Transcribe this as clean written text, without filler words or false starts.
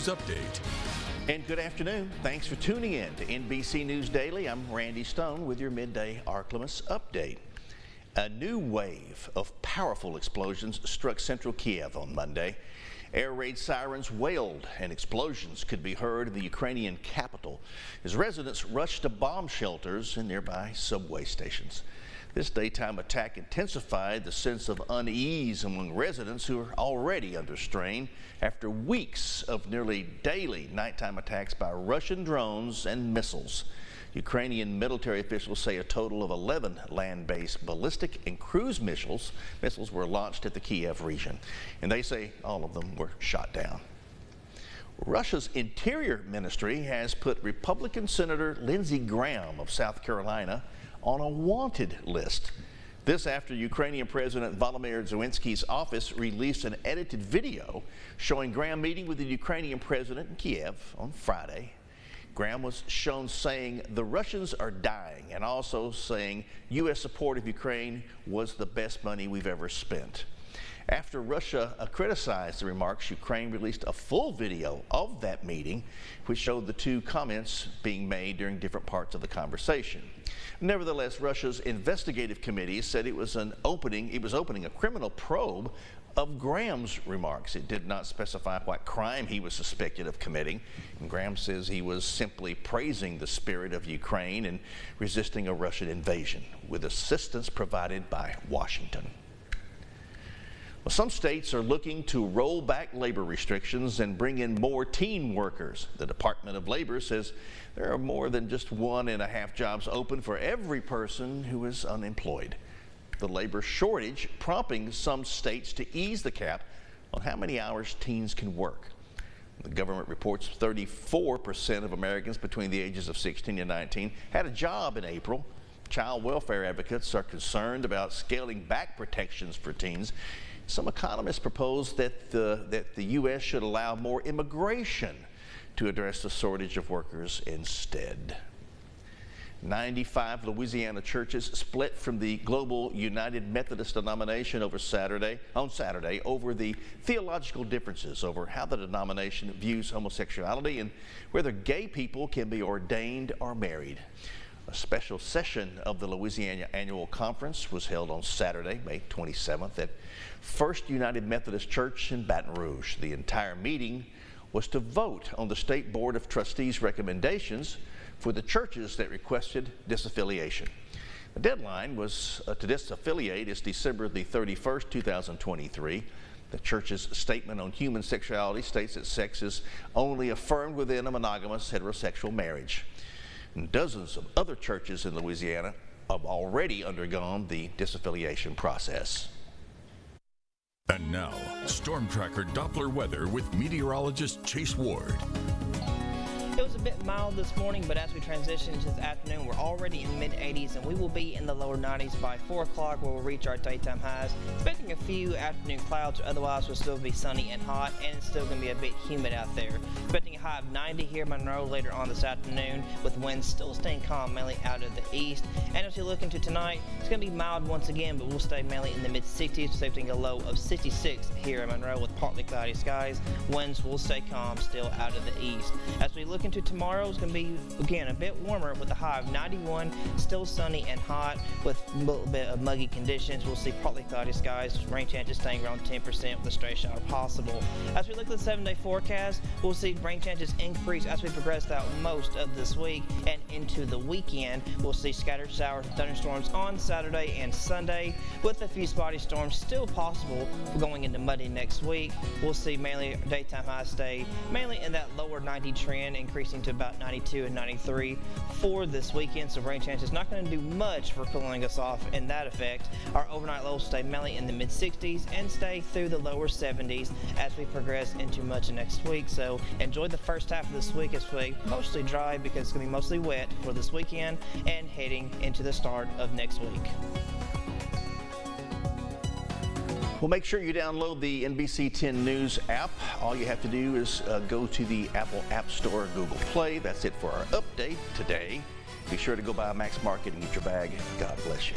News Update. And good afternoon. Thanks for tuning in to NBC News Daily. I'm Randy Stone with your Midday Ark-La-Miss update. A new wave of powerful explosions struck central Kiev on Monday. Air raid sirens wailed and explosions could be heard in the Ukrainian capital as residents rushed to bomb shelters in nearby subway stations. This daytime attack intensified the sense of unease among residents who are already under strain after weeks of nearly daily nighttime attacks by Russian drones and missiles. Ukrainian military officials say a total of 11 land-based ballistic and cruise missiles were launched at the Kiev region, and they say all of them were shot down. Russia's Interior Ministry has put Republican Senator Lindsey Graham of South Carolina on a wanted list. This after Ukrainian President Volodymyr Zelensky's office released an edited video showing Graham meeting with the Ukrainian president in Kiev on Friday. Graham was shown saying the Russians are dying and also saying U.S. support of Ukraine was the best money we've ever spent. After Russia criticized the remarks, Ukraine released a full video of that meeting, which showed the two comments being made during different parts of the conversation. Nevertheless, Russia's investigative committee said it was opening a criminal probe of Graham's remarks. It did not specify what crime he was suspected of committing. And Graham says he was simply praising the spirit of Ukraine and resisting a Russian invasion, with assistance provided by Washington. Well, some states are looking to roll back labor restrictions and bring in more teen workers. The Department of Labor says there are more than just 1.5 jobs open for every person who is unemployed. The labor shortage prompting some states to ease the cap on how many hours teens can work. The government reports 34% of Americans between the ages of 16 and 19 had a job in April. Child welfare advocates are concerned about scaling back protections for teens. Some economists propose that the U.S. should allow more immigration to address the shortage of workers instead. 95 Louisiana churches split from the global United Methodist denomination on Saturday over the theological differences over how the denomination views homosexuality and whether gay people can be ordained or married. A special session of the Louisiana Annual Conference was held on Saturday, May 27th at First United Methodist Church in Baton Rouge. The entire meeting was to vote on the State Board of Trustees' recommendations for the churches that requested disaffiliation. The deadline was to disaffiliate is December the 31st, 2023. The church's statement on human sexuality states that sex is only affirmed within a monogamous heterosexual marriage. And dozens of other churches in Louisiana have already undergone the disaffiliation process. And now, Storm Tracker Doppler weather with meteorologist Chase Ward. It was a bit mild this morning, but as we transition into this afternoon, we're already in the mid-80s, and we will be in the lower 90s by 4 o'clock, where we'll reach our daytime highs. Expecting a few afternoon clouds, otherwise will still be sunny and hot, and it's still going to be a bit humid out there. Expecting a high of 90 here in Monroe later on this afternoon, with winds still staying calm mainly out of the east. And as we look into tonight, it's going to be mild once again, but we'll stay mainly in the mid-60s, expecting a low of 66 here in Monroe with partly cloudy skies. Winds will stay calm still out of the east. As we look into tomorrow, it's going to be again a bit warmer with a high of 91, still sunny and hot with a little bit of muggy conditions. We'll see partly cloudy skies, rain chances staying around 10% with a stray shower possible. As we look at the 7-day forecast, we'll see rain chances increase as we progress out most of this week and into the weekend. We'll see scattered showers and thunderstorms on Saturday and Sunday, with a few spotty storms still possible going into Monday next week. We'll see mainly daytime highs stay mainly in that lower 90 trend, increasing to about 92 and 93 for this weekend, so rain chances not going to do much for cooling us off in that effect. Our overnight lows stay mainly in the mid-60s and stay through the lower 70s as we progress into much of next week. So enjoy the first half of this week as we mostly dry because it's going to be mostly wet for this weekend and heading into the start of next week. Well, make sure you download the NBC 10 News app. All you have to do is go to the Apple App Store or Google Play. That's it for our update today. Be sure to go by Max Market and get your bag. God bless you.